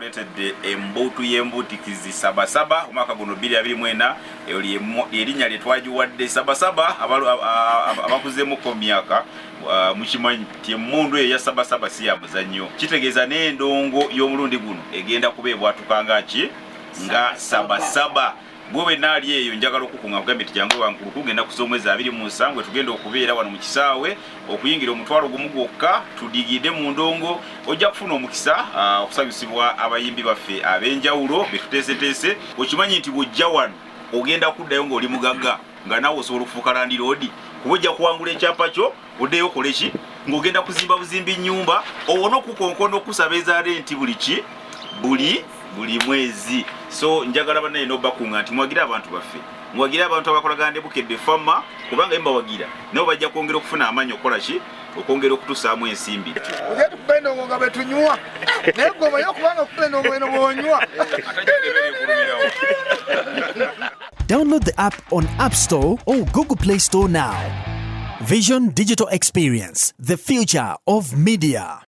tuleetedde embuutu y'embutikizi Saba Saba omwaka guno 2024 erinnya lye twagiwadde Saba Saba abakuzeemu ko myaka mukimanyi ti emmundu eya Saba Saba si ya muzannyo kitegeeza n'endongo y'omulundi guno egenda kubeebwatuka nga Saba Saba bwe naali eyo njagala okukunga kugambye tijangwe wankulu kugenda kusomweza 27 tugenda okubeera wano mu kisaawe okuyingira omutwalo gumu gwokka tudigidde mu ndongo ojja kufuna omukisa okusanyusibwa abayimbi baffe ab'enjawulo betuteeseteese okimanyi nti bw'ojja wano ogenda kuddayo ng'oli mugagga nga naawe osobola okufuuka landiroodi kuba ojja kuwangula ekyapa kyo oddeyo okole ki ng'ogenda kuzimba buzimbi nnyumba owona okukonkona okusaba eza renti buli mwezi. So njagala banaye n'obakunga nti mwagira abantu baffe mwagira abantu abakolagande bukedde fama kubanga emba wagira nabo bajja kwongera okufuna amanyi okola ki okwongera okutusaamu ensimbi ogenda okubenda nga betunywa naye gwe yokubanga okubenda nga bwonywa. Download the app on App Store or Google Play Store now. Vision Digital Experience, the future of media.